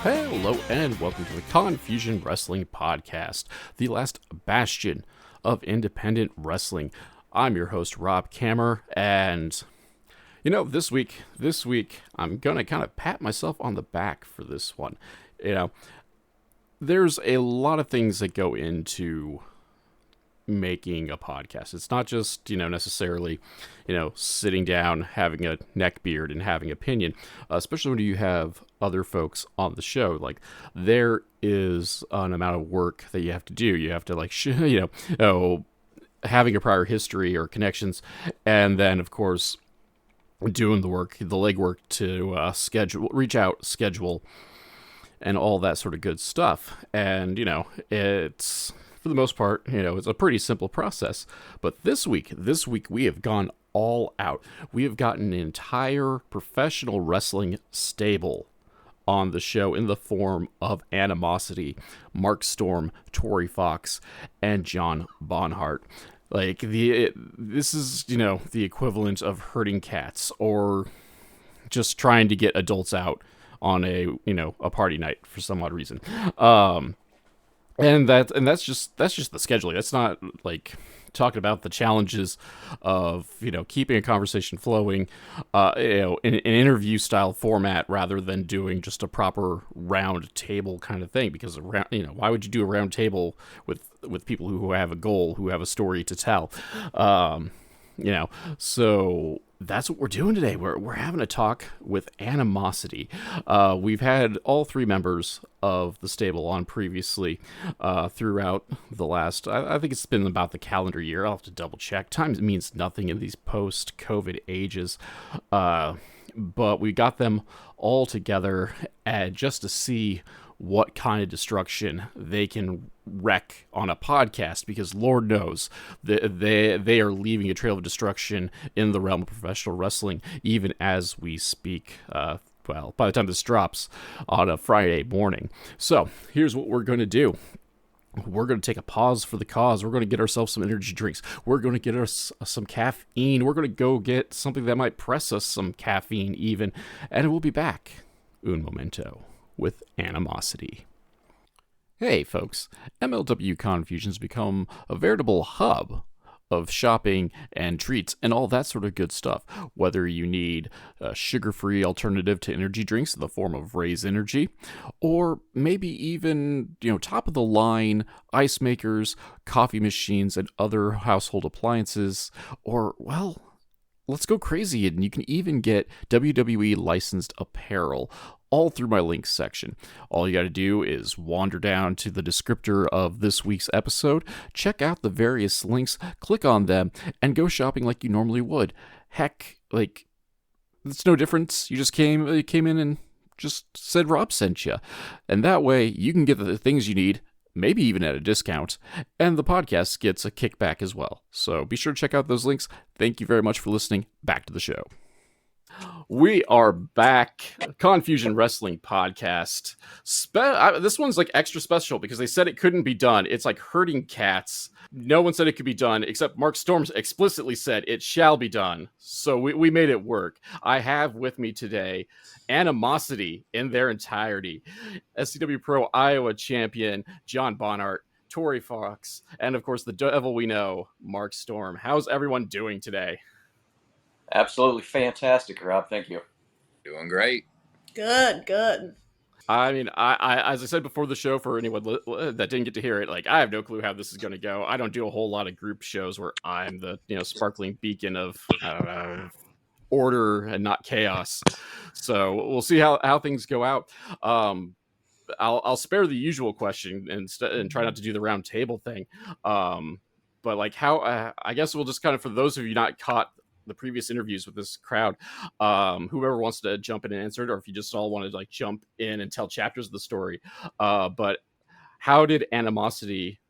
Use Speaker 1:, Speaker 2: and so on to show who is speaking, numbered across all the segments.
Speaker 1: Hello and welcome to the Confusion Wrestling Podcast, the last bastion of independent wrestling. I'm your host, Rob Kammer, and this week, I'm gonna kind of pat myself on the back for this one. There's a lot of things that go into making a podcast. It's not just, necessarily, sitting down, having a neck beard and having opinion, especially when you have other folks on the show. Like, there is an amount of work that you have to do. You have to, having a prior history or connections, and then, of course, doing the work, the legwork to reach out, schedule, and all that sort of good stuff. And, it's... for the most part, it's a pretty simple process. But this week we have gone all out. We have gotten an entire professional wrestling stable on the show in the form of Animosity, Mark Storm, Tori Fox, and John Bonhart. Like, this is, the equivalent of herding cats or just trying to get adults out on a party night for some odd reason. And that's just the scheduling. That's not like talking about the challenges of keeping a conversation flowing, in an interview style format rather than doing just a proper round table kind of thing. Because why would you do a round table with people who have a goal, who have a story to tell? So that's what we're doing today. We're having a talk with Animosity. We've had all three members of the stable on previously throughout the last, I think it's been about the calendar year. I'll have to double check. Time means nothing in these post-COVID ages. But we got them all together just to see what kind of destruction they can wreck on a podcast, because Lord knows they are leaving a trail of destruction in the realm of professional wrestling even as we speak. By the time this drops on a Friday morning. So here's what we're going to do. We're going to take a pause for the cause. We're going to get ourselves some energy drinks. We're going to get us some caffeine. We're going to go get something that might press us some caffeine even, and we'll be back un momento with Animosity. Hey folks, MLW Confusion's become a veritable hub of shopping and treats and all that sort of good stuff. Whether you need a sugar-free alternative to energy drinks in the form of Raise Energy, or maybe even, top-of-the-line ice makers, coffee machines, and other household appliances, or, well, let's go crazy, and you can even get WWE licensed apparel, all through my links section. All you got to do is wander down to the descriptor of this week's episode, check out the various links, click on them, and go shopping like you normally would. Heck, it's no difference. You just came in and just said Rob sent you. And that way, you can get the things you need, maybe even at a discount, and the podcast gets a kickback as well. So be sure to check out those links. Thank you very much for listening. Back to the show. We are back. Confusion Wrestling Podcast. This one's like extra special because they said it couldn't be done. It's like herding cats. No one said it could be done except Mark Storms explicitly said it shall be done. So we made it work. I have with me today Animosity in their entirety. SCW Pro Iowa champion John Bonhart, Tori Fox, and of course the devil we know, Mark Storm. How's everyone doing today?
Speaker 2: Absolutely fantastic, Rob. Thank you.
Speaker 3: Doing great.
Speaker 4: Good.
Speaker 1: I mean, I as I said before the show, for anyone that didn't get to hear it, I have no clue how this is going to go. I don't do a whole lot of group shows where I'm the sparkling beacon of order and not chaos. So we'll see how things go out. I'll spare the usual question and try not to do the round table thing. But how I guess we'll just kind of, for those of you not caught the previous interviews with this crowd, whoever wants to jump in and answer it, or if you just all want to jump in and tell chapters of the story. But how did Animosity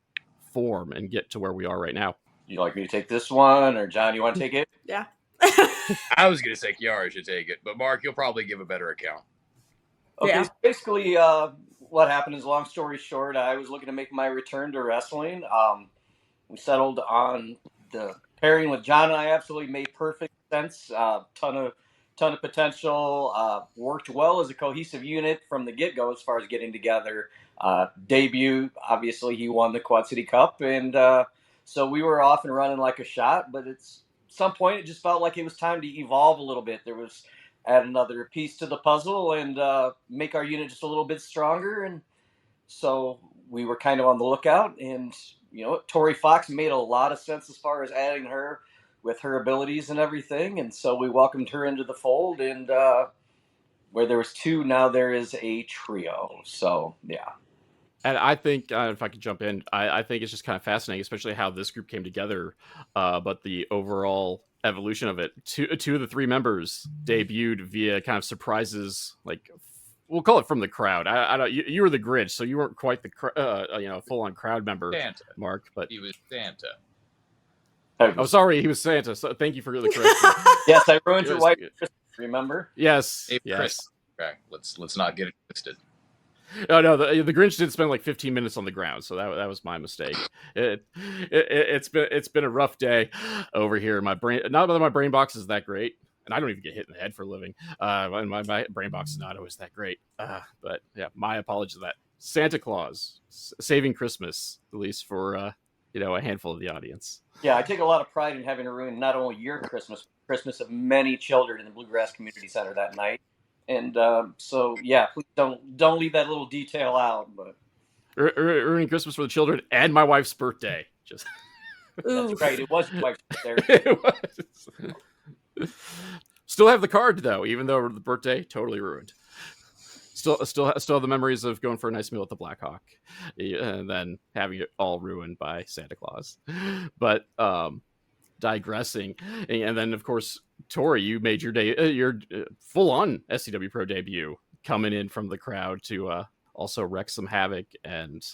Speaker 1: form and get to where we are right now?
Speaker 2: You like me to take this one, or John, you want to take it?
Speaker 4: Yeah.
Speaker 3: I was going to say Kiara should take it, but Mark, you'll probably give a better account.
Speaker 2: Okay,
Speaker 4: Yeah.
Speaker 2: so basically, what happened is, long story short, I was looking to make my return to wrestling. We settled on the pairing with John and I. Absolutely made perfect sense. Ton of ton of potential. Worked well as a cohesive unit from the get-go as far as getting together. Debut, obviously, he won the Quad City Cup, and so we were off and running like a shot. But it's some point it just felt like it was time to evolve a little bit. There was add another piece to the puzzle and make our unit just a little bit stronger. And so we were kind of on the lookout. And Tori Fox made a lot of sense as far as adding her with her abilities and everything. And so we welcomed her into the fold. And where there was two, now there is a trio. So yeah.
Speaker 1: And I think, if I could jump in, I think it's just kind of fascinating, especially how this group came together, but the overall evolution of it. Two of the three members debuted via kind of surprises, like we'll call it from the crowd. I don't. You were the Grinch, so you weren't quite the full on crowd member,
Speaker 3: Santa.
Speaker 1: Mark. But
Speaker 3: He was Santa.
Speaker 1: Oh, sorry, he was Santa. So thank you for the correction.
Speaker 2: Yes, I ruined your wife. Remember?
Speaker 1: Yes,
Speaker 3: Hey,
Speaker 1: yes.
Speaker 3: Chris. Okay, let's not get it twisted.
Speaker 1: Oh no, the Grinch did spend like 15 minutes on the ground, so that was my mistake. It's been a rough day over here. My brain, not that my brain box is that great, and I don't even get hit in the head for a living. And my brain box is not always that great. But yeah, my apologies for that. Santa Claus saving Christmas, at least for a handful of the audience.
Speaker 2: Yeah, I take a lot of pride in having ruined not only your Christmas, but the Christmas of many children in the Bluegrass Community Center that night. And so, yeah, please don't leave that little detail out. But
Speaker 1: ruining Christmas for the children and my wife's birthday. Just
Speaker 2: that's right. It was your wife's birthday.
Speaker 1: It was. Still have the card though, even though the birthday totally ruined. Still have the memories of going for a nice meal at the Black Hawk, and then having it all ruined by Santa Claus. But digressing, and then of course, Tori, you made your full on SCW Pro debut, coming in from the crowd to also wreak some havoc and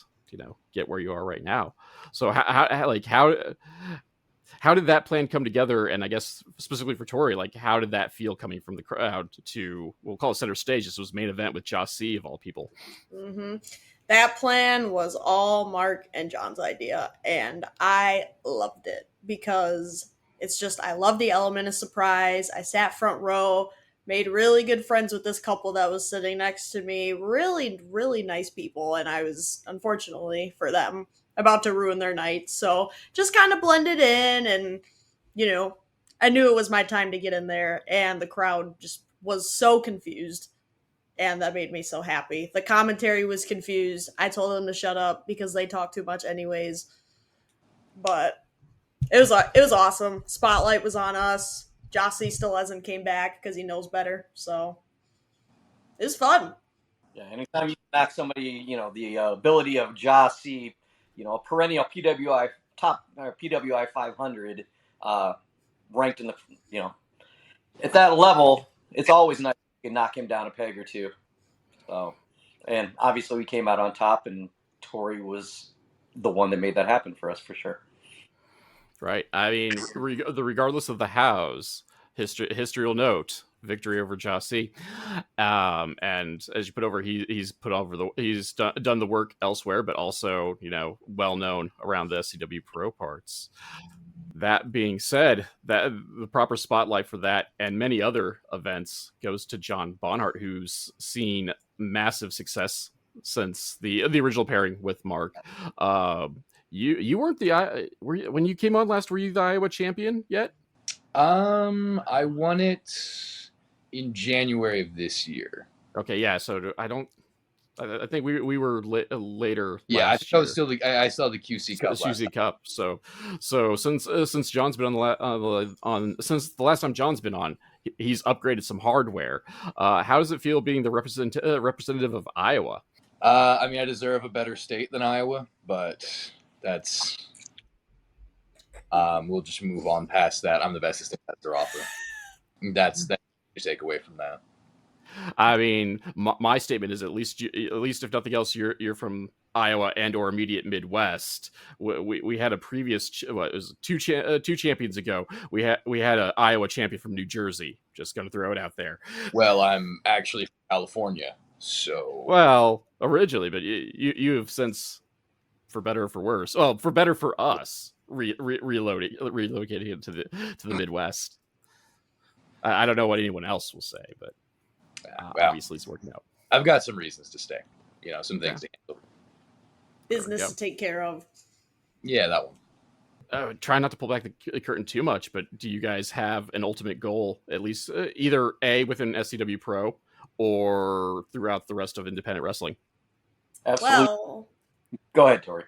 Speaker 1: get where you are right now. So how did that plan come together? And I guess specifically for Tori, like how did that feel coming from the crowd to, we'll call it center stage? This was main event with Josh C of all people.
Speaker 4: Mm-hmm. That plan was all Mark and John's idea, and I loved it because it's just, I love the element of surprise. I sat front row, made really good friends with this couple that was sitting next to me. Really, really nice people, and I was, unfortunately for them, about to ruin their night. So just kind of blended in, and I knew it was my time to get in there, and the crowd just was so confused, and that made me so happy. The commentary was confused. I told them to shut up because they talk too much anyways. But it was awesome. Spotlight was on us. Jossie still hasn't came back because he knows better. So it was fun.
Speaker 2: Yeah, anytime you knock somebody, the ability of Jossie, a perennial PWI top or PWI 500, ranked in the, at that level, it's always nice to knock him down a peg or two. So, and obviously we came out on top, and Tori was the one that made that happen for us for sure.
Speaker 1: Right. I mean, regardless of the hows, history will note victory over Jossie. And as you put over, he's done the work elsewhere, but also, well known around the SCW Pro parts. That being said, that the proper spotlight for that and many other events goes to John Bonhart, who's seen massive success since the original pairing with Mark. You weren't when you came on last, were you the Iowa champion yet?
Speaker 3: I won it in January of this year.
Speaker 1: Okay, yeah. So I think we were later.
Speaker 3: Yeah, I still the QC Cup.
Speaker 1: QC Cup. So since John's been on since the last time John's been on, he's upgraded some hardware. How does it feel being the representative of Iowa?
Speaker 3: I mean, I deserve a better state than Iowa, but that's we'll just move on past that. I'm the best state that they're offering. That's you take away from that.
Speaker 1: I mean, my statement is at least if nothing else, you're from Iowa and or immediate Midwest. We had a previous it was two champions ago. We had an Iowa champion from New Jersey. Just going to throw it out there.
Speaker 3: Well, I'm actually from California, so
Speaker 1: originally, but you have since, for better or for worse, for better for us, relocating it to the Midwest. I don't know what anyone else will say, but
Speaker 3: Well,
Speaker 1: obviously it's working out.
Speaker 3: I've got some reasons to stay. Some
Speaker 1: Okay.
Speaker 3: things to handle.
Speaker 4: Business to take care of.
Speaker 3: Yeah, that one.
Speaker 1: Try not to pull back the curtain too much, but do you guys have an ultimate goal, at least either A, within SCW Pro or throughout the rest of independent wrestling?
Speaker 2: Absolutely.
Speaker 4: Well,
Speaker 2: Go ahead, Tori.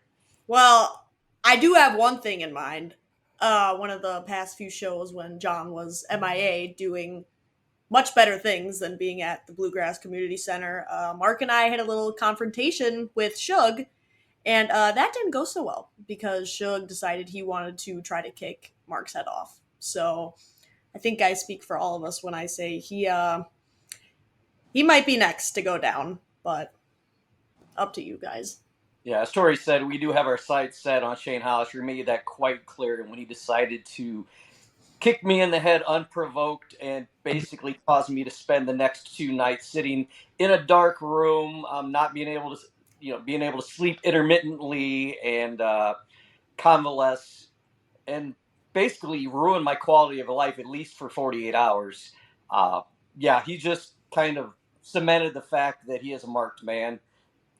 Speaker 4: Well, I do have one thing in mind. One of the past few shows when John was MIA doing much better things than being at the Bluegrass Community Center, Mark and I had a little confrontation with Shug, and that didn't go so well because Shug decided he wanted to try to kick Mark's head off. So I think I speak for all of us when I say he might be next to go down, but up to you guys.
Speaker 2: Yeah, as Tori said, we do have our sights set on Shane Hollister. He made that quite clear when he decided to kick me in the head unprovoked and basically caused me to spend the next 2 nights sitting in a dark room, not being able to, being able to sleep intermittently and convalesce, and basically ruin my quality of life at least for 48 hours. Yeah, he just kind of cemented the fact that he is a marked man,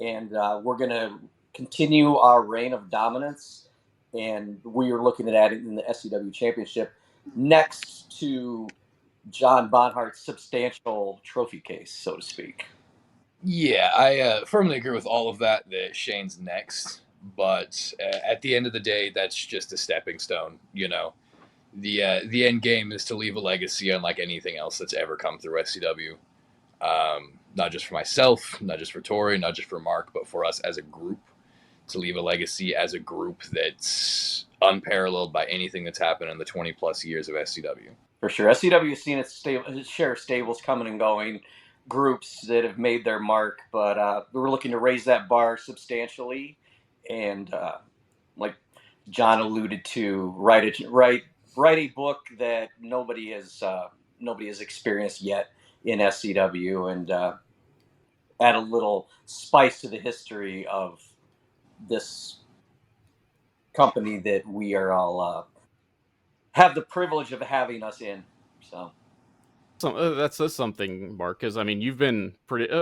Speaker 2: and we're going to continue our reign of dominance, and we are looking at adding in the SCW Championship next to John Bonhart's substantial trophy case, so to speak.
Speaker 3: Yeah, I firmly agree with all of that Shane's next. But at the end of the day, that's just a stepping stone. The end game is to leave a legacy unlike anything else that's ever come through SCW. Not just for myself, not just for Tori, not just for Mark, but for us as a group, to leave a legacy as a group that's unparalleled by anything that's happened in the 20 plus years of SCW.
Speaker 2: For sure. SCW has seen its share of stables coming and going, groups that have made their mark, but we're looking to raise that bar substantially. And like John alluded to, write a book that nobody has experienced yet in SCW, and add a little spice to the history of this company that we are all have the privilege of having us in. So
Speaker 1: That's something, Mark, because I mean you've been pretty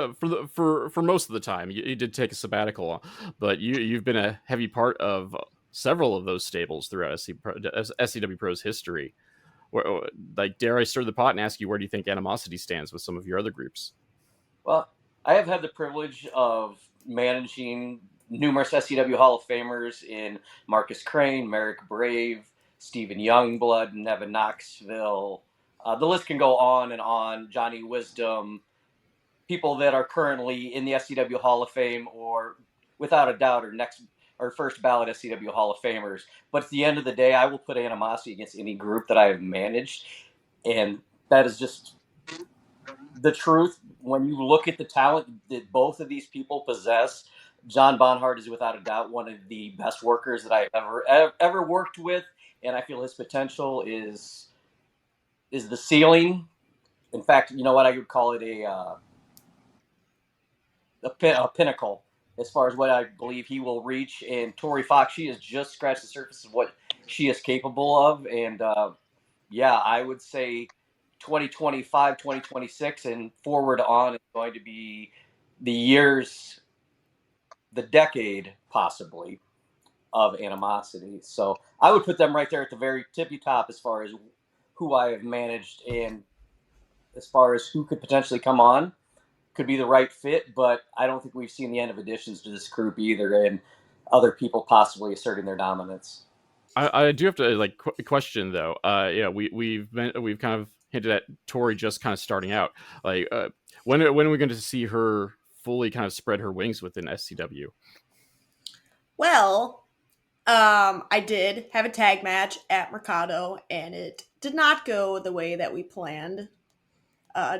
Speaker 1: for most of the time. You did take a sabbatical, but you've been a heavy part of several of those stables throughout SCW Pro's history. Like, dare I stir the pot and ask you, where do you think Animosity stands with some of your other groups?
Speaker 2: Well, I have had the privilege of managing numerous SCW Hall of Famers in Marcus Crane, Merrick Brave, Stephen Youngblood, Nevin Knoxville. The list can go on and on. Johnny Wisdom, people that are currently in the SCW Hall of Fame or, without a doubt, are first ballot SCW Hall of Famers. But at the end of the day, I will put Animosity against any group that I have managed, and that is just the truth. When you look at the talent that both of these people possess, John Bonhart is without a doubt one of the best workers that I've ever worked with, and I feel his potential is the ceiling. In fact, you know what, I would call it a pinnacle as far as what I believe he will reach. And Tori Fox, she has just scratched the surface of what she is capable of, and yeah, I would say 2025, 2026, and forward on is going to be the decade possibly of Animosity. So I would put them right there at the very tippy top as far as who I have managed, and as far as who could potentially come on, could be the right fit. But I don't think we've seen the end of additions to this group either, and other people possibly asserting their dominance.
Speaker 1: I do have to question though. Yeah, we've kind of hinted at Tori just kind of starting out. Like, when are we going to see her fully kind of spread her wings within SCW?
Speaker 4: Well, I did have a tag match at Mercado, and it did not go the way that we planned,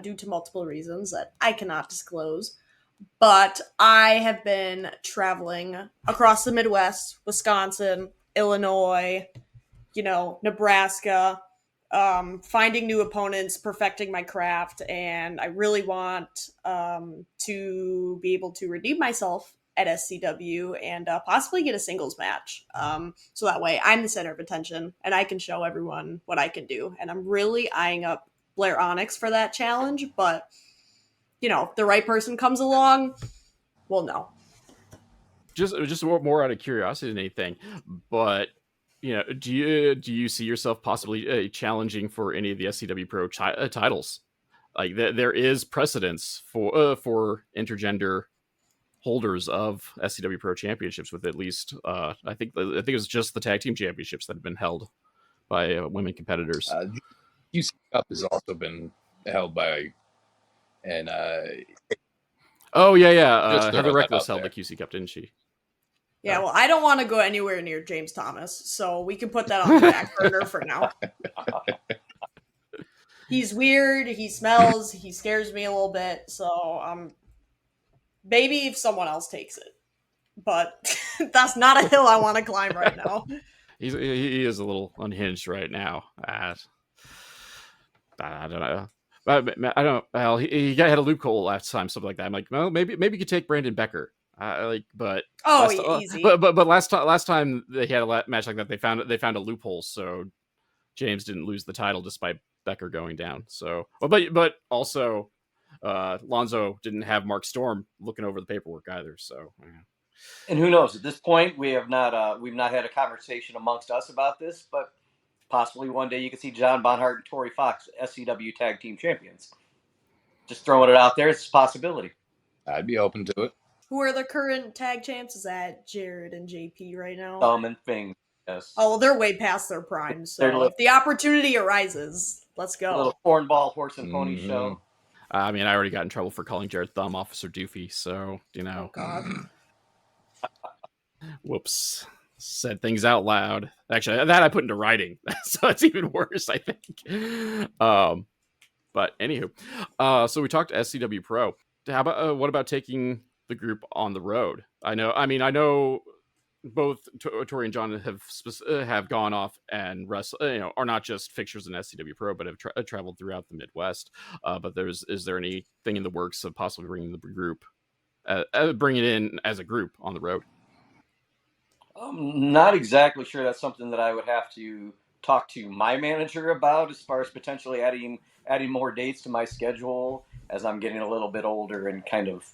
Speaker 4: due to multiple reasons that I cannot disclose. But I have been traveling across the Midwest, Wisconsin, Illinois, Nebraska, finding new opponents, perfecting my craft, and I really want to be able to redeem myself at SCW and possibly get a singles match. So that way I'm the center of attention and I can show everyone what I can do. And I'm really eyeing up Blair Onyx for that challenge, but you know, if the right person comes along, we'll know.
Speaker 1: Just more out of curiosity than anything, but you know, do you see yourself possibly challenging for any of the SCW Pro titles? Like there is precedence for intergender holders of SCW Pro championships, with at least I think it was just the tag team championships that have been held by women competitors.
Speaker 3: QC Cup has also been held by, and
Speaker 1: Oh yeah.
Speaker 3: just
Speaker 1: Heather
Speaker 3: throwing that
Speaker 1: Reckless
Speaker 3: out
Speaker 1: held
Speaker 3: there.
Speaker 1: the QC Cup, didn't she?
Speaker 4: Yeah, well, I don't want to go anywhere near James Thomas, so we can put that on the back burner for now. He's weird, he smells, he scares me a little bit, so maybe if someone else takes it. But that's not a hill I want to climb right now.
Speaker 1: He is a little unhinged right now. I don't know. I don't. Well, he had a loophole last time, something like that. I'm like, well, maybe you could take Brandon Becker. But
Speaker 4: Easy.
Speaker 1: But last time they had a match like that, they found a loophole, so James didn't lose the title despite Becker going down. So, but also, Lonzo didn't have Mark Storm looking over the paperwork either. So, yeah.
Speaker 2: And who knows? At this point, we've not had a conversation amongst us about this, but possibly one day you could see John Bonhart and Torrey Fox, SCW Tag Team Champions. Just throwing it out there, it's a possibility.
Speaker 3: I'd be open to it.
Speaker 4: Who are the current tag champs? Is that Jared and JP right now?
Speaker 2: Thumb and Fing, yes.
Speaker 4: Oh, well, they're way past their prime, so if the opportunity arises, let's go.
Speaker 2: A little cornball horse and pony show.
Speaker 1: I mean, I already got in trouble for calling Jared Thumb Officer Doofy, so, you know.
Speaker 4: Oh, God.
Speaker 1: Whoops. Said things out loud. Actually, that I put into writing, so it's even worse, I think. But anywho, so we talked SCW Pro. How about what about taking the group on the road? I know both Tori and John have gone off and are not just fixtures in SCW Pro, but have traveled throughout the Midwest. But is there anything in the works of possibly bringing the group, bring it in as a group on the road?
Speaker 2: I'm not exactly sure. That's something that I would have to talk to my manager about, as far as potentially adding more dates to my schedule as I'm getting a little bit older and kind of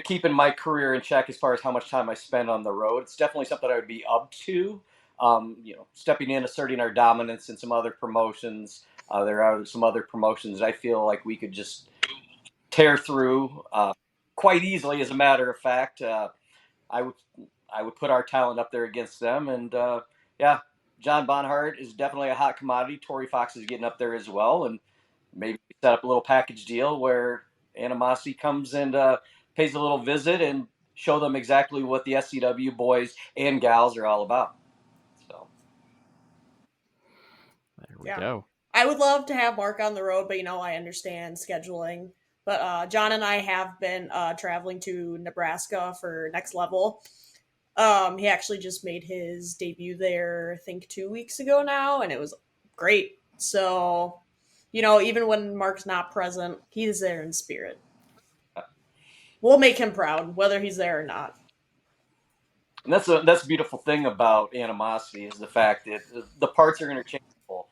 Speaker 2: keeping my career in check as far as how much time I spend on the road. It's definitely something I would be up to. Stepping in, asserting our dominance in some other promotions. There are some other promotions I feel like we could just tear through quite easily. As a matter of fact, I would put our talent up there against them. And John Bonhart is definitely a hot commodity. Torrey Fox is getting up there as well. And maybe set up a little package deal where Animosity comes and pays a little visit and show them exactly what the SCW boys and gals are all about. So
Speaker 1: there we go.
Speaker 4: I would love to have Mark on the road, but I understand scheduling. But John and I have been traveling to Nebraska for Next Level. He actually just made his debut there, I think 2 weeks ago now, and it was great. So, even when Mark's not present, he's there in spirit. We'll make him proud, whether he's there or not.
Speaker 2: And that's a beautiful thing about Animosity, is the fact that the parts are interchangeable.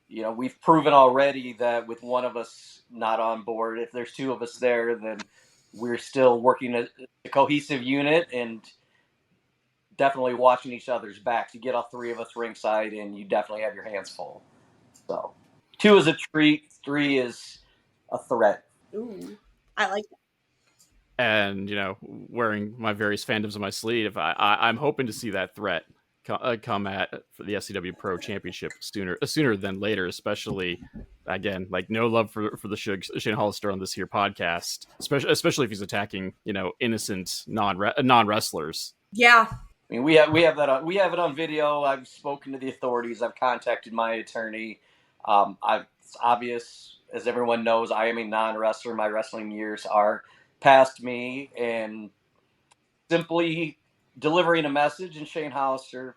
Speaker 2: We've proven already that with one of us not on board, if there's two of us there, then we're still working as a cohesive unit and definitely watching each other's backs. You get all three of us ringside, and you definitely have your hands full. So, 2 is a treat, 3 is a threat.
Speaker 4: Ooh, I like that.
Speaker 1: And wearing my various fandoms on my sleeve, I'm hoping to see that threat come at for the SCW Pro Championship sooner than later. Especially, again, like no love for the Shane Hollister on this here podcast, especially if he's attacking innocent non wrestlers.
Speaker 4: Yeah.
Speaker 2: I mean, we have it on video. I've spoken to the authorities. I've contacted my attorney. It's obvious, as everyone knows, I am a non-wrestler. My wrestling years are past me, and simply delivering a message, and Shane Hollister,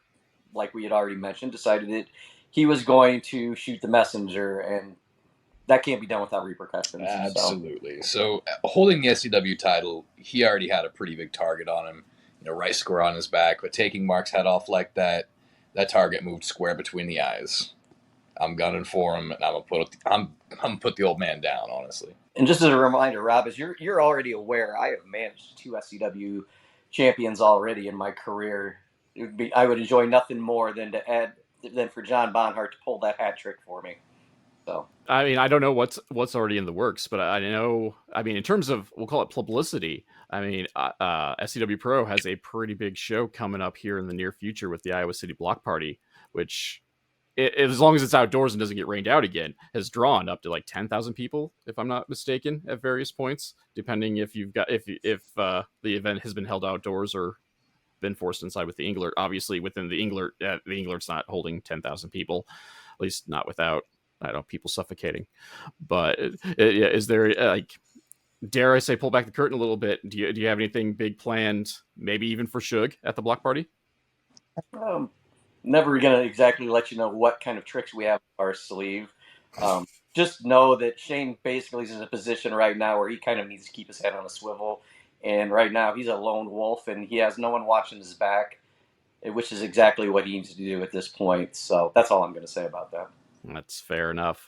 Speaker 2: like we had already mentioned, decided that he was going to shoot the messenger, and that can't be done without repercussions.
Speaker 3: Absolutely. So holding the SCW title, he already had a pretty big target on him, right square on his back, but taking Mark's head off like that target moved square between the eyes. I'm gunning for him, and I'm put the old man down, honestly.
Speaker 2: And just as a reminder, Rob, as you're already aware, I have managed 2 SCW champions already in my career. I would enjoy nothing more than for John Bonhart to pull that hat trick for me. So
Speaker 1: I mean, I don't know what's already in the works, but I know. I mean, in terms of, we'll call it publicity. I mean, SCW Pro has a pretty big show coming up here in the near future with the Iowa City Block Party, which, as long as it's outdoors and doesn't get rained out again, has drawn up to like 10,000 people, if I'm not mistaken, at various points, depending if the event has been held outdoors or been forced inside with the Englert. Obviously, within the Englert, the Englert's not holding 10,000 people, at least not without, I don't know, people suffocating. But is there, like, dare I say, pull back the curtain a little bit? Do you have anything big planned, maybe even for Shug at the block party?
Speaker 2: Never gonna exactly let you know what kind of tricks we have up our sleeve. Just know that Shane basically is in a position right now where he kind of needs to keep his head on a swivel. And right now he's a lone wolf and he has no one watching his back, which is exactly what he needs to do at this point. So that's all I'm going to say about that.
Speaker 1: That's fair enough.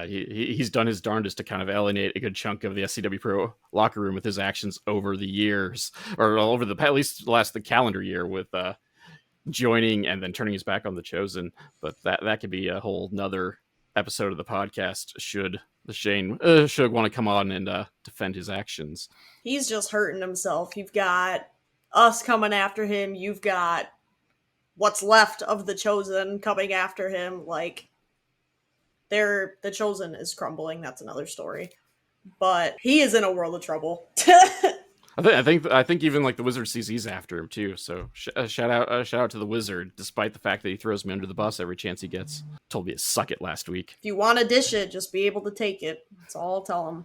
Speaker 1: He's done his darndest to kind of alienate a good chunk of the SCW Pro locker room with his actions over the years, or over at least the calendar year, with joining and then turning his back on the Chosen. But that could be a whole nother episode of the podcast should the Shane should want to come on and defend his actions.
Speaker 4: He's just hurting himself. You've got us coming after him. You've got what's left of the Chosen coming after him. Like, the Chosen is crumbling. That's another story. But he is in a world of trouble.
Speaker 1: I think even like the Wizard sees he's after him too. So shout out to the Wizard, despite the fact that he throws me under the bus every chance he gets. Told me to suck it last week.
Speaker 4: If you want to dish it, just be able to take it. That's all I'll tell him.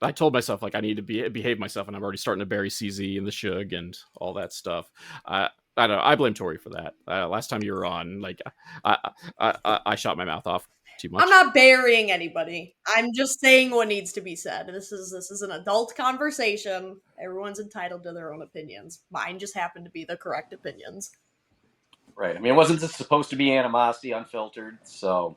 Speaker 1: I told myself, like, I need to behave myself, and I'm already starting to bury CZ and the Shug and all that stuff. I don't know. I blame Tori for that. Last time you were on, like, I shot my mouth off too much.
Speaker 4: I'm not burying anybody. I'm just saying what needs to be said. This is an adult conversation. Everyone's entitled to their own opinions. Mine just happen to be the correct opinions.
Speaker 2: Right. I mean, it wasn't supposed to be Animosity unfiltered, so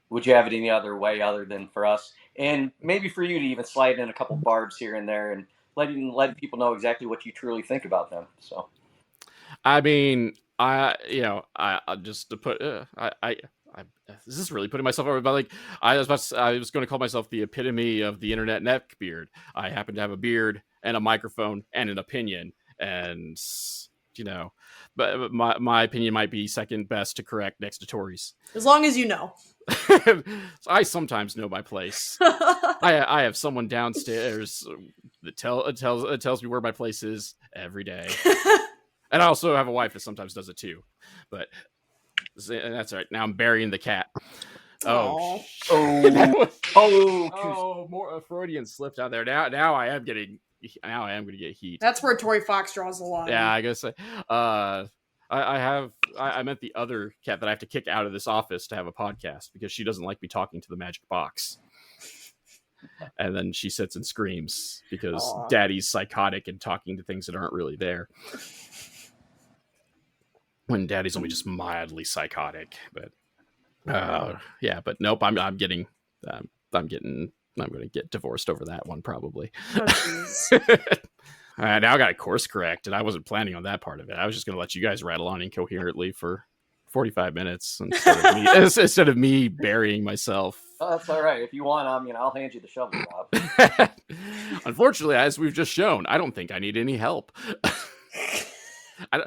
Speaker 2: would you have it any other way other than for us? And maybe for you to even slide in a couple barbs here and there and letting people know exactly what you truly think about them. So,
Speaker 1: I mean, I just to put is this really putting myself over? But like, I was going to call myself the epitome of the internet neck beard. I happen to have a beard and a microphone and an opinion, and but my opinion might be second best to correct next to Tori's.
Speaker 4: As long as you know.
Speaker 1: I sometimes know my place. I have someone downstairs that tells me where my place is every day. And I also have a wife that sometimes does it too. But that's all right. Now I'm burying the cat. Oh, more Freudian slipped out there. Now I am going to get heat.
Speaker 4: That's where Tori Fox draws the line.
Speaker 1: Yeah, I guess. I meant the other cat that I have to kick out of this office to have a podcast because she doesn't like me talking to the magic box. And then she sits and screams because Daddy's psychotic and talking to things that aren't really there. When Daddy's only just mildly psychotic, but but nope. I'm going to get divorced over that one probably. Oh, now I got a course correct, and I wasn't planning on that part of it. I was just going to let you guys rattle on incoherently for 45 minutes instead of me burying myself.
Speaker 2: Oh, that's all right. If you want, I'll hand you the shovel, Bob.
Speaker 1: Unfortunately, as we've just shown, I don't think I need any help. I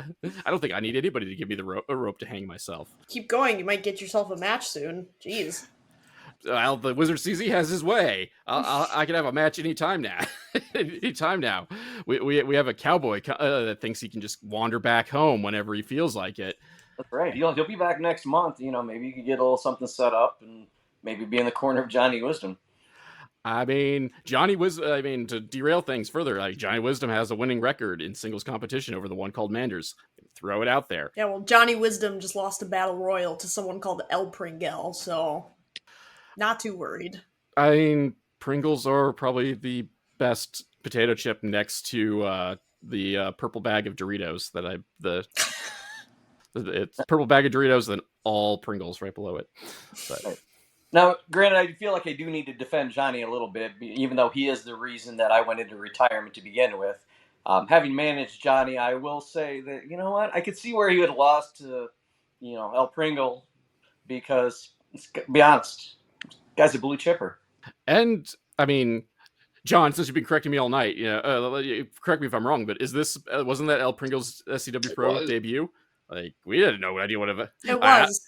Speaker 1: don't think I need anybody to give me a rope to hang myself. Keep
Speaker 4: going. You might get yourself a match soon. Jeez.
Speaker 1: Well, the Wizard CZ has his way. I can have a match anytime now. Anytime now. We have a cowboy that thinks he can just wander back home whenever he feels like it.
Speaker 2: That's right. He'll be back next month. Maybe you could get a little something set up and maybe be in the corner of Johnny Wisdom.
Speaker 1: I mean, to derail things further, Johnny Wisdom has a winning record in singles competition over the one called Manders. Throw it out there.
Speaker 4: Yeah, well, Johnny Wisdom just lost a battle royal to someone called El Pringle, so not too worried.
Speaker 1: I mean, Pringles are probably the best potato chip next to the purple bag of Doritos It's purple bag of Doritos, then all Pringles right below it. But
Speaker 2: Right. Now, granted, I feel like I do need to defend Johnny a little bit, even though he is the reason that I went into retirement to begin with. Having managed Johnny, I will say that, you know what, I could see where he would have lost to, El Pringle, because, let's be honest, guy's a blue chipper.
Speaker 1: and I mean, John, since you've been correcting me all night, correct me if I'm wrong, but wasn't that El Pringle's SCW Pro debut? Like, we didn't know idea what
Speaker 4: it was.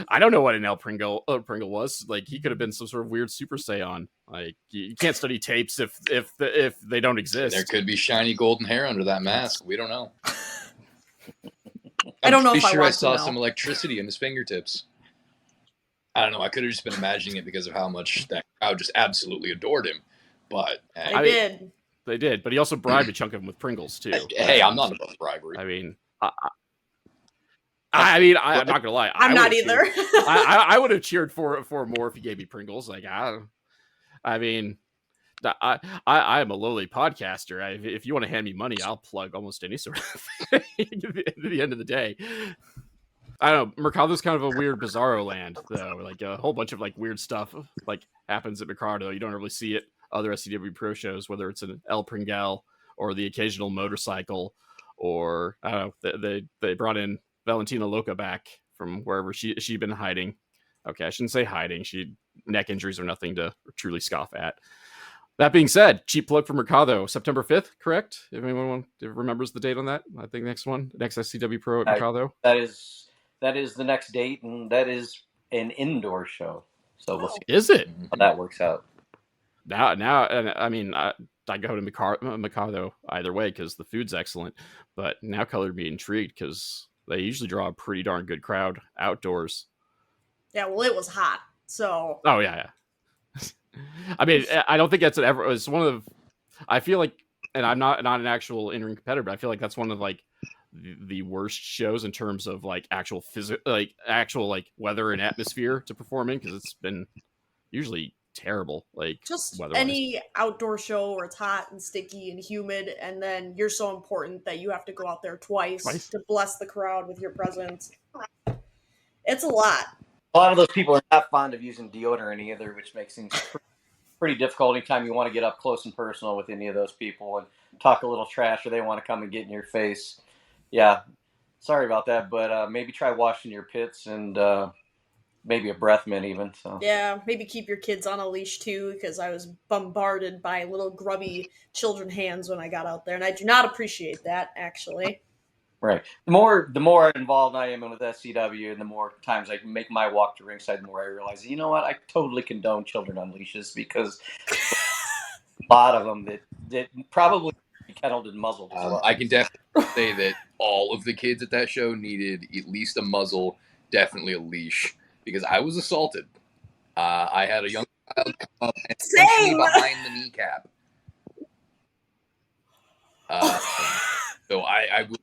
Speaker 1: I don't know what an El Pringle was. Like, he could have been some sort of weird Super Saiyan. Like, you can't study tapes if they don't exist.
Speaker 3: There could be shiny golden hair under that mask. We don't know.
Speaker 4: I don't know if
Speaker 3: I
Speaker 4: saw
Speaker 3: some electricity in his fingertips. I don't know. I could have just been imagining it because of how much that crowd just absolutely adored him. But
Speaker 1: they did. But he also bribed a chunk of them with Pringles too.
Speaker 3: Hey, I'm not above bribery.
Speaker 1: I mean, I'm not gonna lie.
Speaker 4: I'm not either.
Speaker 1: I would have cheered for more if he gave me Pringles. Like, I mean, I'm a lowly podcaster. If you want to hand me money, I'll plug almost any sort of thing at the end of the day. I don't know. Mercado's kind of a weird bizarro land, though. Like, a whole bunch of like weird stuff like happens at Mercado. You don't really see it other SCW Pro shows, whether it's an El Pringle or the occasional motorcycle, or I don't know. They brought in Valentina Loca back from wherever she'd been hiding. Okay, I shouldn't say hiding. She neck injuries are nothing to truly scoff at. That being said, cheap plug for Mercado, September 5th, correct? If anyone remembers the date on that, I think next SCW Pro at Mercado.
Speaker 2: That is the next date, and that is an indoor show. So we'll see.
Speaker 1: Is it?
Speaker 2: How that works out.
Speaker 1: Now, and I mean, I go to Mercado either way because the food's excellent, but now colored me intrigued because they usually draw a pretty darn good crowd outdoors.
Speaker 4: Yeah, well, it was hot, so.
Speaker 1: Oh yeah. I mean, I don't think it's one of. I feel like, and I'm not an actual in-ring competitor, but I feel like that's one of like the worst shows in terms of like actual weather and atmosphere to perform in, because it's been usually terrible. Like,
Speaker 4: just
Speaker 1: weather-wise.
Speaker 4: Any outdoor show where it's hot and sticky and humid, and then you're so important that you have to go out there twice to bless the crowd with your presence. It's a lot.
Speaker 2: A lot of those people are not fond of using deodorant either, which makes things pretty difficult anytime you want to get up close and personal with any of those people and talk a little trash, or they want to come and get in your face. Yeah, sorry about that, but maybe try washing your pits and maybe a breath mint even. So
Speaker 4: yeah, maybe keep your kids on a leash too, because I was bombarded by little grubby children hands when I got out there, and I do not appreciate that, actually.
Speaker 2: Right. The more involved I am with SCW, and the more times I make my walk to ringside, the more I realize, you know what, I totally condone children on leashes, because a lot of them that probably be kenneled and muzzled as well.
Speaker 3: I can definitely say that all of the kids at that show needed at least a muzzle, definitely a leash, because I was assaulted. I had a young child come up and punch me behind the kneecap. So I'm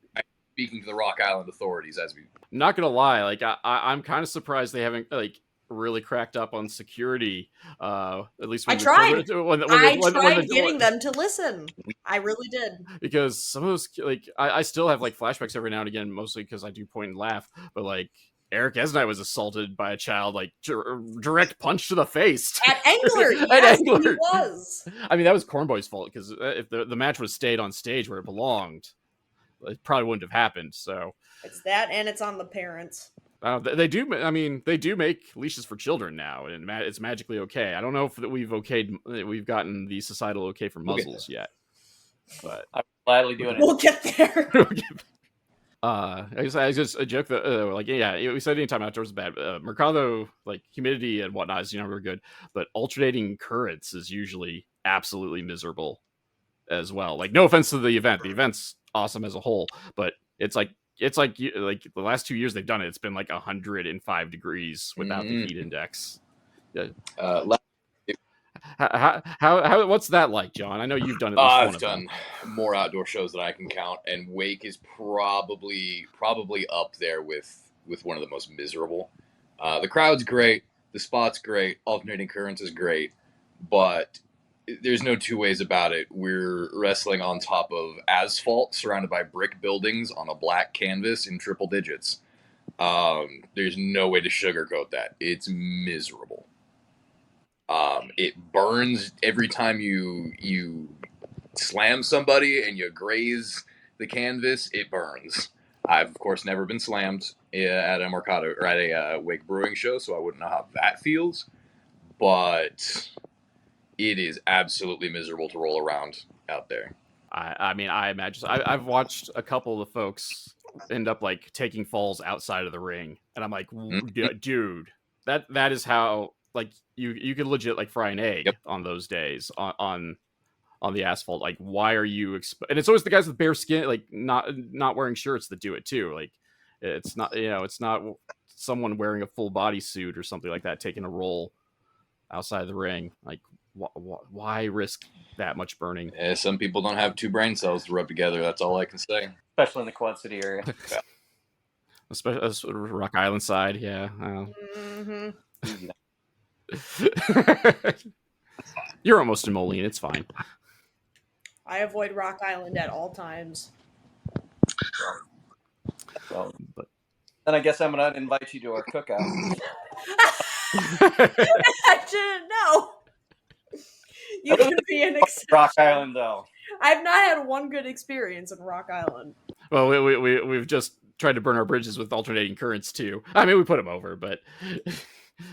Speaker 3: speaking to the Rock Island authorities as we.
Speaker 1: Not gonna lie, like I'm kind of surprised they haven't like really cracked up on security. At least when
Speaker 4: I tried. I tried getting them to listen. I really did.
Speaker 1: Because some of those, like, I still have like flashbacks every now and again, mostly because I do point and laugh. But like, Eric Esnite was assaulted by a child, like direct punch to the face
Speaker 4: at Angler. Yes, he was.
Speaker 1: I mean, that was Cornboy's fault, because if the match was stayed on stage where it belonged, it probably wouldn't have happened. So
Speaker 4: it's that, and it's on the parents.
Speaker 1: They do make leashes for children now, and it's magically okay. I don't know if we've gotten the societal okay for muzzles yet, but
Speaker 2: I'm gladly doing it.
Speaker 4: We'll get there.
Speaker 1: I just a joke that like, yeah, we said anytime outdoors is bad. Mercado, like, humidity and whatnot is never good, but alternating currents is usually absolutely miserable as well. Like, no offense to the event's awesome as a whole, but it's like the last 2 years they've done it, it's been like 105 degrees without the heat index. Yeah. How what's that like, John? I know you've done it.
Speaker 3: I've done more outdoor shows than I can count, and Wake is probably up there with one of the most miserable. The crowd's great, the spot's great, alternating currents is great, but there's no two ways about it. We're wrestling on top of asphalt surrounded by brick buildings on a black canvas in triple digits. There's no way to sugarcoat that. It's miserable. It burns every time you slam somebody and you graze the canvas. It burns. I've of course never been slammed at a Mercado or at a Wake Brewing show, so I wouldn't know how that feels. But it is absolutely miserable to roll around out there.
Speaker 1: I mean, I imagine I've watched a couple of folks end up like taking falls outside of the ring, and I'm like, dude, that is how like you could legit like fry an egg
Speaker 3: Yep.
Speaker 1: on those days on the asphalt. Like, why are you? And it's always the guys with bare skin, like not wearing shirts that do it too. Like, it's not it's not someone wearing a full body suit or something like that taking a roll outside the ring. Like, why risk that much burning?
Speaker 3: Some people don't have two brain cells to rub together. That's all I can say.
Speaker 2: Especially in the Quad City area.
Speaker 1: Especially Rock Island side, yeah. You're almost in Moline. It's fine.
Speaker 4: I avoid Rock Island at all times.
Speaker 2: So, then I guess I'm gonna invite you to our cookout.
Speaker 4: I didn't know. You could be an exception.
Speaker 2: Rock Island, though.
Speaker 4: I've not had one good experience in Rock Island.
Speaker 1: Well, we've just tried to burn our bridges with alternating currents too. I mean, we put them over, but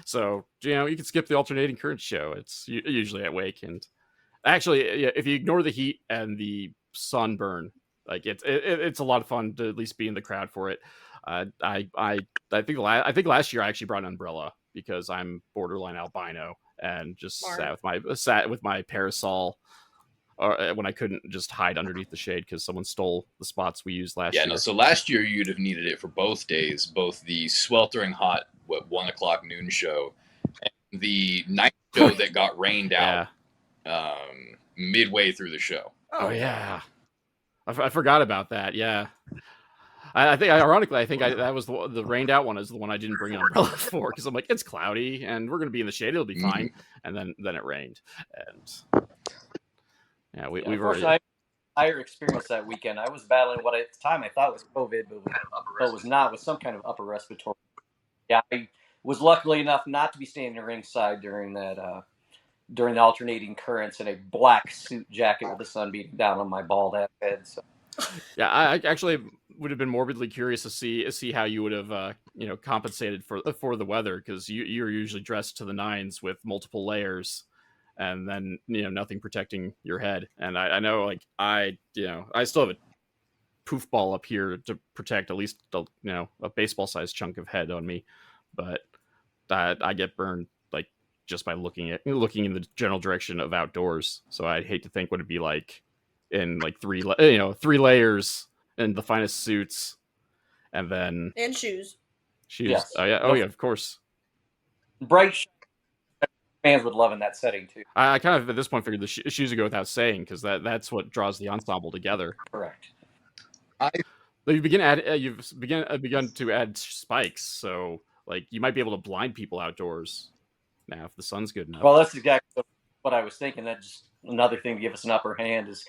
Speaker 1: so you can skip the alternating currents show. It's usually at Wake, and actually, if you ignore the heat and the sunburn, like it's a lot of fun to at least be in the crowd for it. I think last year I actually brought an umbrella because I'm borderline albino and just sat with my parasol. When I couldn't just hide underneath the shade because someone stole the spots we used last year.
Speaker 3: Yeah, no. So last year you'd have needed it for both days, both the sweltering hot 1:00 noon show and the night show that got rained out midway through the show.
Speaker 1: Oh yeah, I forgot about that. Yeah, I think ironically, that was the rained out one is the one I didn't bring an umbrella for because I'm like, it's cloudy and we're gonna be in the shade, it'll be fine. And then it rained and. Yeah, we've already.
Speaker 2: I experienced that weekend. I was battling what at the time I thought was COVID, but was not, with some kind of upper respiratory. Yeah, I was luckily enough not to be standing ringside during the alternating currents in a black suit jacket with the sun beating down on my bald head. So.
Speaker 1: Yeah, I actually would have been morbidly curious to see how you would have compensated for the weather because you're usually dressed to the nines with multiple layers. And then nothing protecting your head, and I know like I still have a poof ball up here to protect at least a baseball sized chunk of head on me, but I get burned like just by looking in the general direction of outdoors. So I'd hate to think what it'd be like in like three layers and the finest suits, and then
Speaker 4: shoes.
Speaker 1: Yes. Oh yeah, of course.
Speaker 2: Bright. Fans would love in that setting too.
Speaker 1: I kind of at this point figured the shoes would go without saying because that's what draws the ensemble together.
Speaker 2: Correct.
Speaker 1: You've begun to add spikes, so like you might be able to blind people outdoors now if the sun's good enough.
Speaker 2: Well, that's exactly what I was thinking. That's just another thing to give us an upper hand is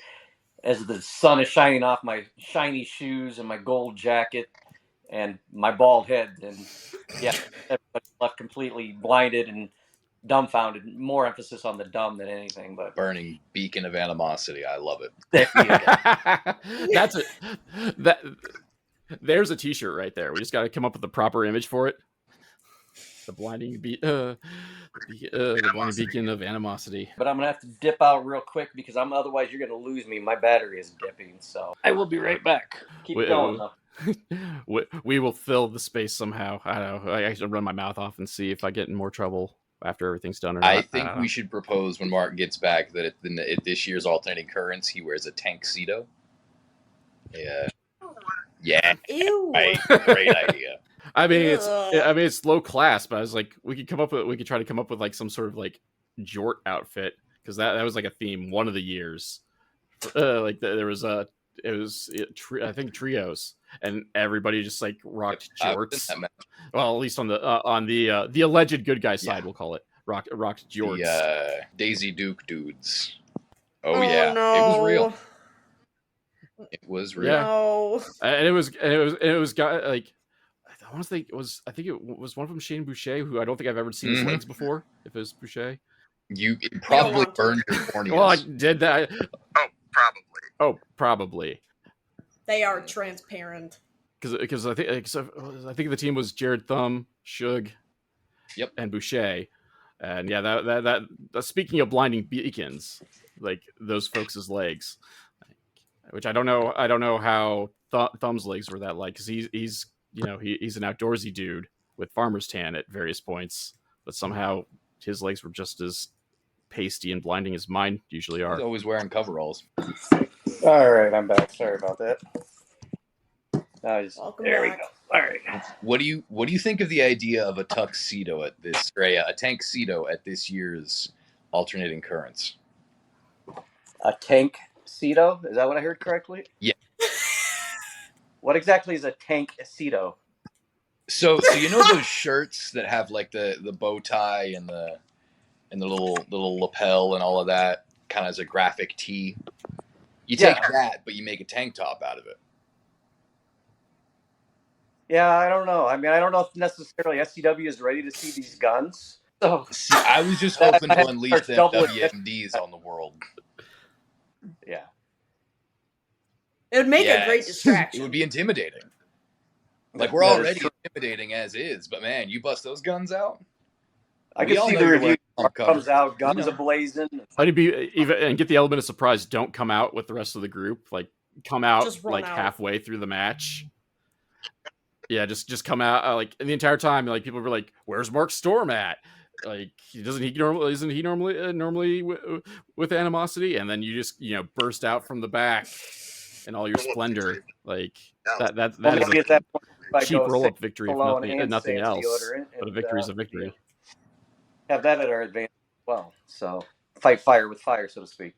Speaker 2: as the sun is shining off my shiny shoes and my gold jacket and my bald head, and everybody's left completely blinded and dumbfounded. More emphasis on the dumb than anything, but
Speaker 3: burning beacon of animosity. I love it.
Speaker 1: That's it. There's a T-shirt right there. We just got to come up with the proper image for it. The blinding the blinding beacon of animosity.
Speaker 2: But I'm gonna have to dip out real quick because otherwise you're gonna lose me. My battery is dipping, so
Speaker 5: I will be right back.
Speaker 2: Keep going though.
Speaker 1: We will fill the space somehow. I don't know. I should run my mouth off and see if I get in more trouble after everything's done or not.
Speaker 3: I think we should propose when Mark gets back that at this year's alternating currents he wears a tanksito. Yeah. Yeah.
Speaker 4: Ew.
Speaker 3: Right. Great idea.
Speaker 1: I mean, it's low class, but I was like, we could try to come up with like some sort of like jort outfit because that was like a theme one of the years. Like there was I think trios, and everybody just like rocked jorts. Well, at least on the alleged good guy side, we'll call it rocked jorts.
Speaker 3: The Daisy Duke dudes. Oh yeah, no. It was real. It was real.
Speaker 4: No.
Speaker 1: And it was like I want to think I think it was one of them Shane Boucher, who I don't think I've ever seen his legs before. If it was Boucher,
Speaker 3: You probably burned your corneas.
Speaker 1: well, I did that.
Speaker 5: Oh, probably.
Speaker 1: Oh, probably.
Speaker 4: They are transparent.
Speaker 1: Because I think the team was Jared Thumb, Suge,
Speaker 3: Yep,
Speaker 1: and Boucher, and yeah, that speaking of blinding beacons, like those folks' legs, which I don't know how Thumb's legs were that like, because he's he's an outdoorsy dude with farmer's tan at various points, but somehow his legs were just as pasty and blinding as mine usually are.
Speaker 3: he's always wearing coveralls.
Speaker 2: All right, I'm back. Sorry about that.
Speaker 4: Welcome
Speaker 2: there
Speaker 4: back.
Speaker 2: we go. All right.
Speaker 3: What do you think of the idea of a tuxedo at this, or a tanksedo at this year's alternating currents?
Speaker 2: A tank-cedo? Is that what I heard correctly?
Speaker 3: Yeah.
Speaker 2: What exactly is a tank-cedo?
Speaker 3: So you know those shirts that have like the bow tie and the little lapel and all of that, kind of as a graphic tee. You take that, but you make a tank top out of it.
Speaker 2: Yeah, I don't know. I mean, I don't know if necessarily SCW is ready to see these guns. So
Speaker 3: See, I was just hoping to unleash them WMDs on the world.
Speaker 2: Yeah.
Speaker 4: It would make a great distraction.
Speaker 3: It would be intimidating. Like, we're already intimidating as is, but man, you bust those guns out.
Speaker 2: I can see the review comes out, guns ablazing.
Speaker 1: I'd be even and get the element of surprise. Don't come out with the rest of the group. Like, come out like halfway through the match. Yeah, just come out like the entire time. Like, people were like, "Where's Mark Storm at?" Like, isn't he normally with Animosity? And then you just burst out from the back in all your splendor. Like that is a cheap roll up victory if nothing else. But a victory is a victory.
Speaker 2: Have that at our advantage as well. So fight fire with fire, so to speak.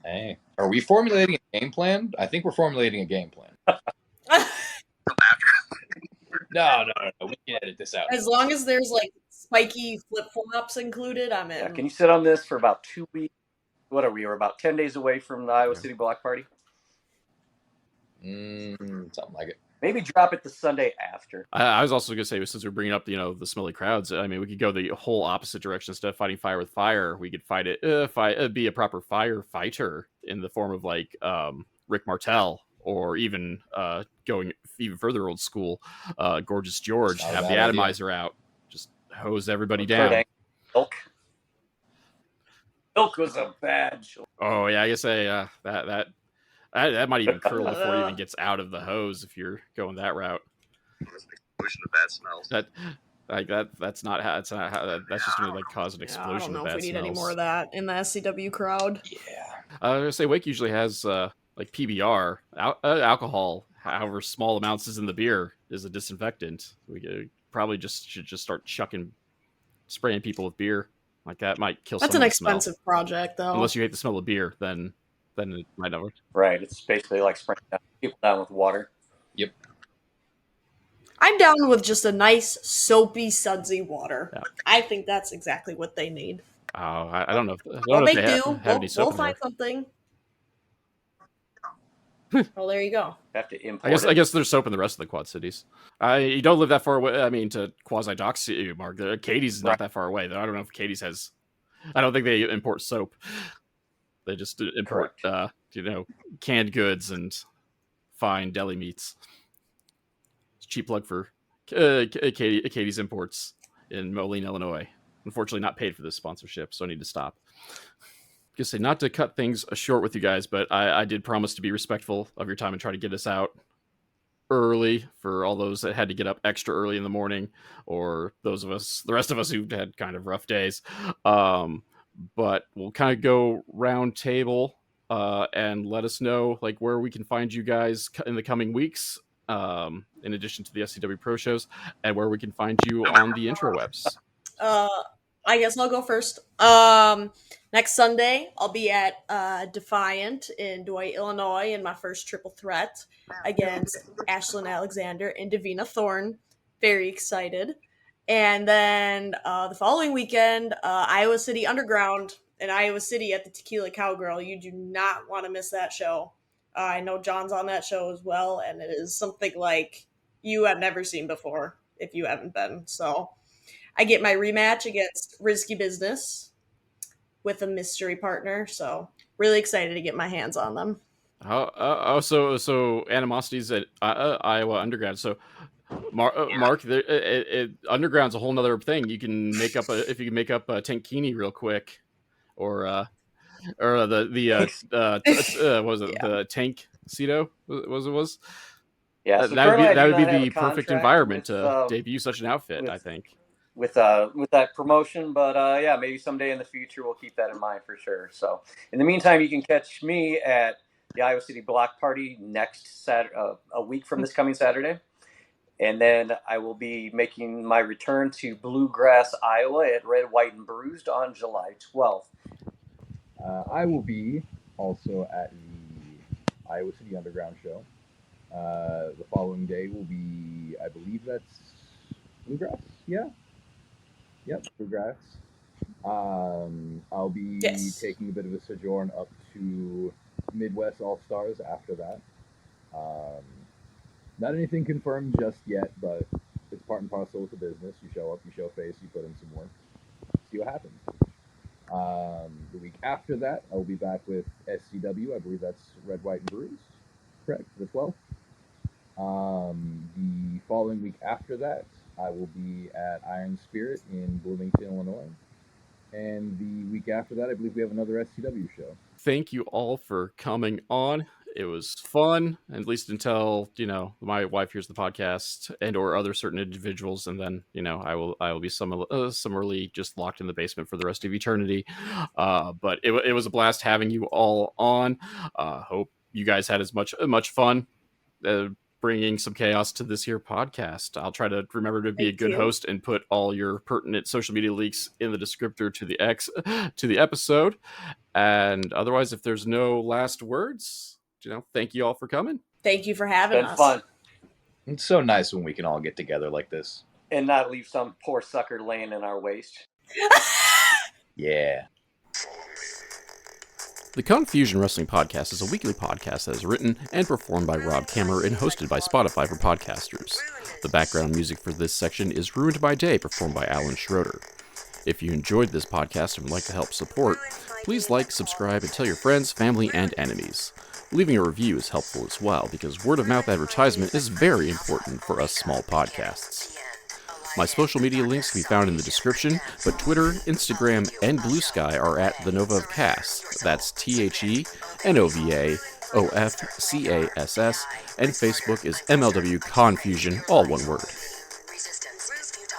Speaker 3: Hey, are we formulating a game plan? I think we're formulating a game plan. No. We can edit this out.
Speaker 4: As long as there's like spiky flip flops included, I'm in.
Speaker 2: Yeah, can you sit on this for about 2 weeks? What are we? We're about 10 days away from the Iowa City Block Party.
Speaker 3: Something like it.
Speaker 2: Maybe drop it the Sunday after.
Speaker 1: I was also going to say, since we're bringing up the smelly crowds, I mean, we could go the whole opposite direction. Instead of fighting fire with fire, we could be a proper firefighter in the form of like Rick Martel, or even going even further old school, Gorgeous George. Have the atomizer out, just hose everybody down.
Speaker 2: Milk was a bad choice.
Speaker 1: Oh yeah, I guess that might even curl before it even gets out of the hose if you're going that route.
Speaker 5: Explosion of bad smells.
Speaker 1: That's just going to like cause an explosion.
Speaker 4: I don't know
Speaker 1: of bad
Speaker 4: if we need
Speaker 1: smells.
Speaker 4: any more of that in the SCW crowd.
Speaker 3: Yeah.
Speaker 1: I was gonna say Wake usually has like PBR alcohol, however small amounts is in the beer, is a disinfectant. We probably should start spraying people with beer. Like, that might kill.
Speaker 4: That's an expensive project, though.
Speaker 1: Unless you hate the smell of beer, then it might not work.
Speaker 2: Right. It's basically like spraying people down with water.
Speaker 3: Yep.
Speaker 4: I'm down with just a nice, soapy, sudsy water.
Speaker 1: Yeah.
Speaker 4: I think that's exactly what they need.
Speaker 1: Oh, I don't know.
Speaker 4: Well, they do.
Speaker 1: Have any soap
Speaker 4: We'll find something. Well, there you go.
Speaker 2: Have to import.
Speaker 1: I guess there's soap in the rest of the Quad Cities. You don't live that far away. I mean, to quasi dock city, Mark. Katie's is not that far away. Though I don't know if Katie's has. I don't think they import soap. They just import, canned goods and fine deli meats. It's a cheap plug for Katie's Imports in Moline, Illinois. Unfortunately, not paid for this sponsorship, so I need to stop. I say not to cut things short with you guys, but I did promise to be respectful of your time and try to get us out early for all those that had to get up extra early in the morning, or the rest of us who had kind of rough days. But we'll kind of go round table and let us know like where we can find you guys in the coming weeks, in addition to the SCW Pro shows, and where we can find you on the intrawebs.
Speaker 4: I guess I'll go first. Next Sunday, I'll be at Defiant in Dwight, Illinois, in my first triple threat against Ashlyn Alexander and Davina Thorne. Very excited. And then the following weekend, Iowa City Underground in Iowa City at the Tequila Cowgirl. You do not want to miss that show. I know John's on that show as well, and it is something like you have never seen before. if you haven't been. So I get my rematch against Risky Business with a mystery partner. So really excited to get my hands on them.
Speaker 1: So Animosity's at Iowa undergrad. So Mark, underground's a whole nother thing. You can make up if you can make up a Tankini real quick, or
Speaker 2: Thanks.
Speaker 1: what was it,
Speaker 4: Yeah.
Speaker 1: the Tank Ceto was
Speaker 2: Yeah, so
Speaker 1: that would
Speaker 2: currently I do
Speaker 1: be
Speaker 2: not have a
Speaker 1: the perfect
Speaker 2: contract
Speaker 1: environment
Speaker 2: with
Speaker 1: to debut such an outfit, I think.
Speaker 2: with that promotion, but yeah, maybe someday in the future we'll keep that in mind for sure. So in the meantime, you can catch me at the Iowa City Block Party next Saturday, a week from this coming Saturday, and then I will be making my return to Bluegrass, Iowa at Red, White, and Bruised on July 12th.
Speaker 3: I will be also at the Iowa City Underground show. The following day will be, I believe that's Bluegrass. Yeah. Yep, Bluegrass. I'll be taking a bit of a sojourn up to Midwest All Stars after that. Not anything confirmed just yet, but it's part and parcel with the business. You show up, you show face, you put in some work, see what happens. The week after that, I'll be back with SCW. I believe that's Red, White, and Bruised. Correct, the 12th. The following week after that, I will be at Iron Spirit in Bloomington, Illinois. And the week after that, I believe we have another SCW show.
Speaker 1: Thank you all for coming on. It was fun, at least until, my wife hears the podcast and or other certain individuals, and then, I will be summarily just locked in the basement for the rest of eternity. But it was a blast having you all on. Hope you guys had as much fun bringing some chaos to this here podcast. I'll try to remember to be a good host and put all your pertinent social media links in the descriptor to the episode. And otherwise, if there's no last words, thank you all for coming.
Speaker 4: Thank you for having us.
Speaker 2: It's been fun.
Speaker 3: It's so nice when we can all get together like this.
Speaker 2: And not leave some poor sucker laying in our waste.
Speaker 3: Yeah.
Speaker 1: The Confusion Wrestling Podcast is a weekly podcast that is written and performed by Rob Kammer and hosted by Spotify for podcasters. The background music for this section is Ruined by Day, performed by Alan Schroeder. If you enjoyed this podcast and would like to help support, please like, subscribe, and tell your friends, family, and enemies. Leaving a review is helpful as well, because word-of-mouth advertisement is very important for us small podcasts. My social media links can be found in the description, but Twitter, Instagram, and Blue Sky are at The Nova of Cass. That's TheNovaofCass, and Facebook is MLW Confusion, all one word.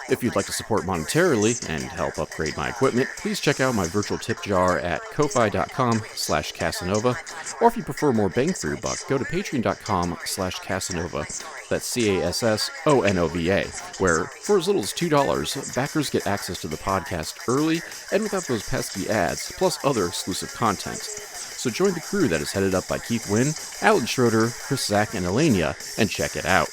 Speaker 1: If you'd like to support monetarily and help upgrade my equipment, please check out my virtual tip jar at ko-fi.com/Casanova, or if you prefer more bang for your buck, go to patreon.com/Casanova, that's CASSONOVA, where for as little as $2, backers get access to the podcast early and without those pesky ads, plus other exclusive content. So join the crew that is headed up by Keith Wynn, Alan Schroeder, Chris Zach, and Elenia, and check it out.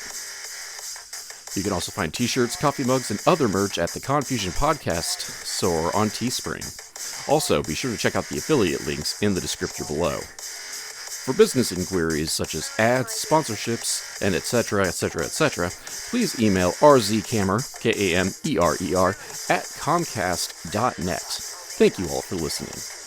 Speaker 1: You can also find t-shirts, coffee mugs, and other merch at the Confusion Podcast store on Teespring. Also, be sure to check out the affiliate links in the description below. For business inquiries such as ads, sponsorships, and etc., please email rzkamer, Kamerer, at comcast.net. Thank you all for listening.